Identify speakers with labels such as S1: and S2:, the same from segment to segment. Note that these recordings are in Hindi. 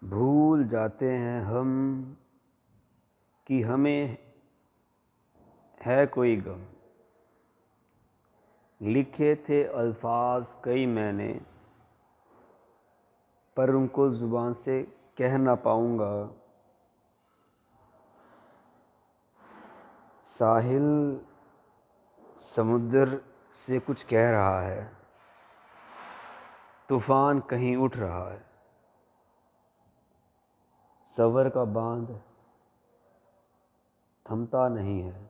S1: भूल जाते हैं हम कि हमें है कोई गम। लिखे थे अल्फाज कई मैंने, पर उनको ज़ुबान से कह ना पाऊँगा। साहिल समुद्र से कुछ कह रहा है, तूफ़ान कहीं उठ रहा है। सवर का बांध थमता नहीं है,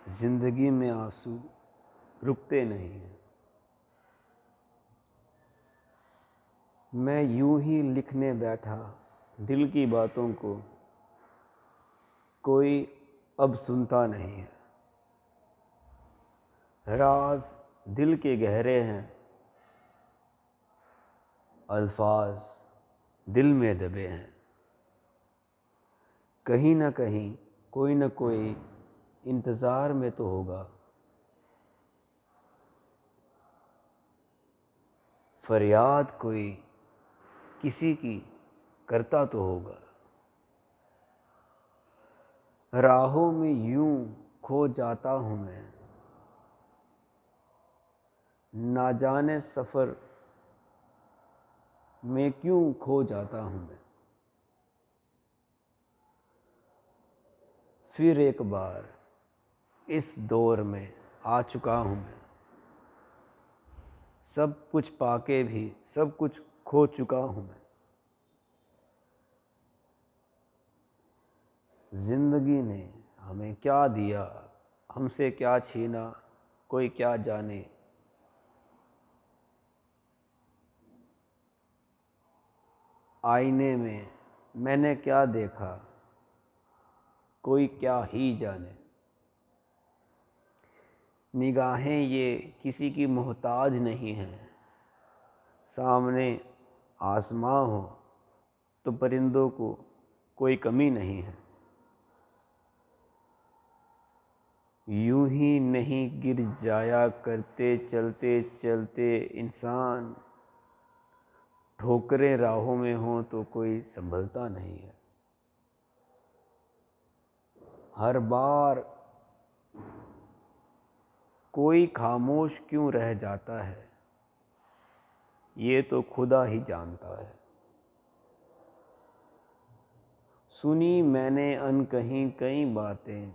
S1: ज़िंदगी में आंसू रुकते नहीं हैं। मैं यूं ही लिखने बैठा दिल की बातों को, कोई अब सुनता नहीं है। राज दिल के गहरे हैं, अल्फाज दिल में दबे हैं। कहीं ना कहीं कोई ना कोई इंतज़ार में तो होगा। फरियाद कोई किसी की करता तो होगा। राहों में यूं खो जाता हूँ मैं, ना जाने सफ़र में क्यों खो जाता हूँ मैं। फिर एक बार इस दौर में आ चुका हूँ मैं। सब कुछ पाके भी सब कुछ खो चुका हूँ मैं। ज़िंदगी ने हमें क्या दिया, हमसे क्या छीना, कोई क्या जाने। आईने में मैंने क्या देखा, कोई क्या ही जाने। निगाहें ये किसी की मोहताज नहीं हैं। सामने आसमां हो तो परिंदों को कोई कमी नहीं है। यूं ही नहीं गिर जाया करते चलते चलते इंसान। ठोकरें राहों में हों तो कोई संभलता नहीं है। हर बार कोई खामोश क्यों रह जाता है, ये तो खुदा ही जानता है। सुनी मैंने अनकहीं कई बातें,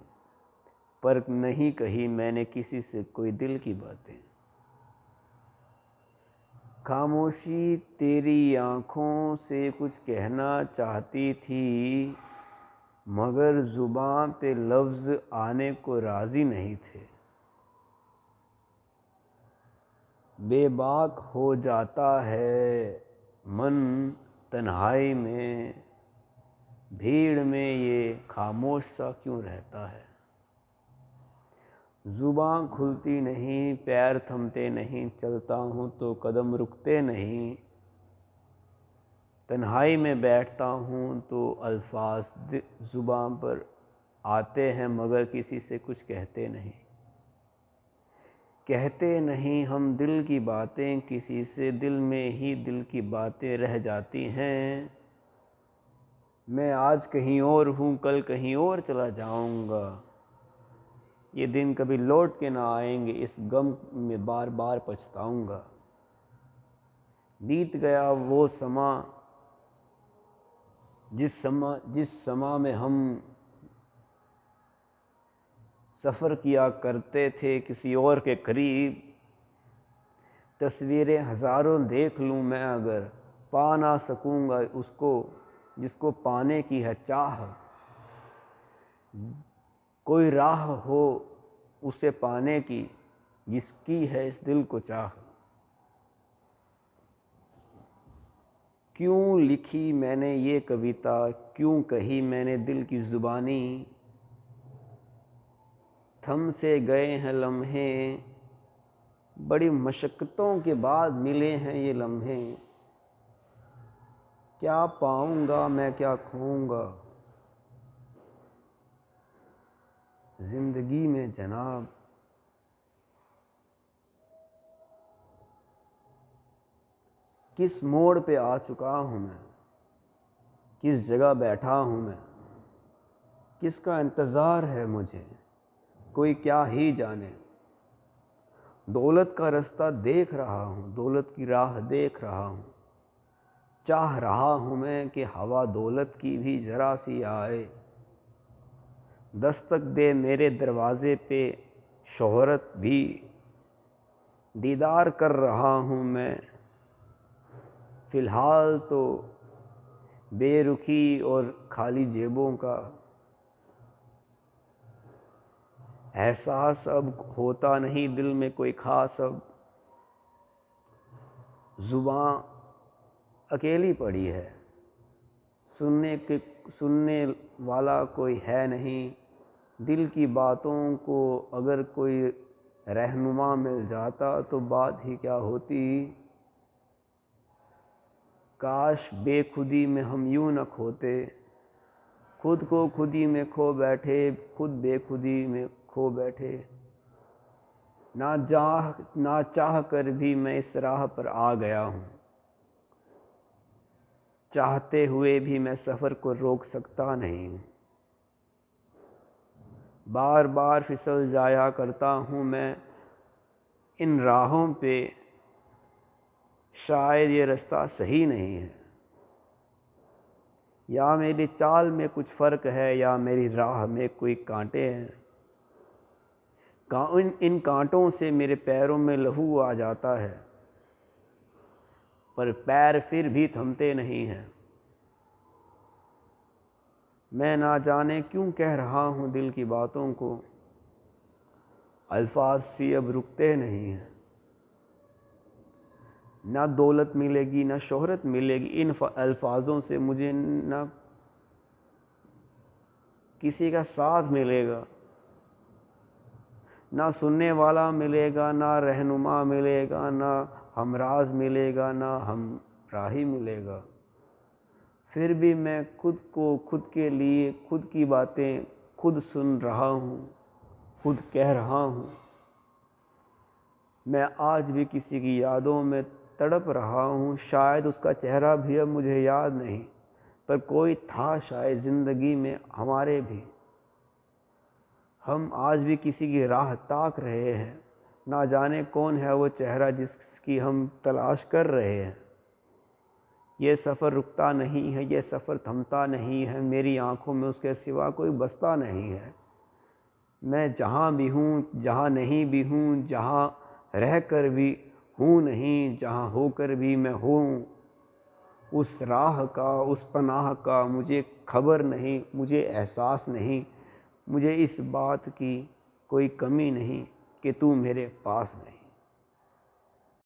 S1: पर नहीं कही मैंने किसी से कोई दिल की बातें। खामोशी तेरी आँखों से कुछ कहना चाहती थी, मगर ज़ुबान पे लफ्ज़ आने को राज़ी नहीं थे। बेबाक हो जाता है मन तन्हाई में, भीड़ में ये खामोश सा क्यों रहता है। ज़ुबान खुलती नहीं, पैर थमते नहीं, चलता हूँ तो कदम रुकते नहीं। तन्हाई में बैठता हूँ तो अल्फाज ज़ुबान पर आते हैं, मगर किसी से कुछ कहते नहीं। कहते नहीं हम दिल की बातें किसी से, दिल में ही दिल की बातें रह जाती हैं। मैं आज कहीं और हूँ, कल कहीं और चला जाऊँगा। ये दिन कभी लौट के ना आएंगे, इस गम में बार बार पछताऊँगा। बीत गया वो समा जिस समा में हम सफ़र किया करते थे किसी और के करीब। तस्वीरें हज़ारों देख लूँ मैं, अगर पा ना सकूँगा उसको जिसको पाने की है चाह। कोई राह हो उसे पाने की, जिसकी है इस दिल को चाह। क्यों लिखी मैंने ये कविता, क्यों कही मैंने दिल की ज़ुबानी। थम से गए हैं लम्हे, बड़ी मशक्क़तों के बाद मिले हैं ये लम्हे। क्या पाऊँगा मैं क्या खोऊँगा ज़िंदगी में जनाब। किस मोड़ पे आ चुका हूँ मैं, किस जगह बैठा हूँ मैं, किसका इंतज़ार है मुझे, कोई क्या ही जाने। दौलत का रास्ता देख रहा हूँ, दौलत की राह देख रहा हूँ, चाह रहा हूँ मैं कि हवा दौलत की भी ज़रा सी आए, दस्तक दे मेरे दरवाज़े पे शोहरत भी, दीदार कर रहा हूँ मैं। फ़िलहाल तो बेरुखी और खाली जेबों का एहसास अब होता नहीं दिल में कोई ख़ास, अब ज़ुबान अकेली पड़ी है, सुनने वाला कोई है नहीं। दिल की बातों को अगर कोई रहनुमा मिल जाता तो बात ही क्या होती। काश बेखुदी में हम यूं न खोते, खुद को खुदी में खो बैठे, खुद बेखुदी में खो बैठे। ना चाह कर भी मैं इस राह पर आ गया हूँ, चाहते हुए भी मैं सफ़र को रोक सकता नहीं हूँ। बार बार फिसल जाया करता हूँ मैं इन राहों पे, शायद ये रास्ता सही नहीं है, या मेरी चाल में कुछ फ़र्क है, या मेरी राह में कोई कांटे हैं। इन कांटों से मेरे पैरों में लहू आ जाता है, पर पैर फिर भी थमते नहीं हैं। मैं ना जाने क्यों कह रहा हूँ दिल की बातों को, अल्फाज सी अब रुकते नहीं हैं। ना दौलत मिलेगी ना शोहरत मिलेगी, इन अल्फाजों से मुझे ना किसी का साथ मिलेगा, ना सुनने वाला मिलेगा, ना रहनुमा मिलेगा, ना हमराज मिलेगा, ना हमराही मिलेगा। फिर भी मैं खुद को, खुद के लिए, खुद की बातें खुद सुन रहा हूँ, खुद कह रहा हूँ। मैं आज भी किसी की यादों में तड़प रहा हूँ, शायद उसका चेहरा भी अब मुझे याद नहीं, पर कोई था शायद ज़िंदगी में हमारे भी। हम आज भी किसी की राह ताक रहे हैं, ना जाने कौन है वो चेहरा जिसकी हम तलाश कर रहे हैं। ये सफ़र रुकता नहीं है, ये सफ़र थमता नहीं है, मेरी आँखों में उसके सिवा कोई बसता नहीं है। मैं जहाँ भी हूँ, जहाँ नहीं भी हूँ, जहाँ रह कर भी हूँ नहीं, जहाँ होकर भी मैं हूँ, उस राह का, उस पनाह का मुझे खबर नहीं, मुझे एहसास नहीं। मुझे इस बात की कोई कमी नहीं कि तू मेरे पास नहीं।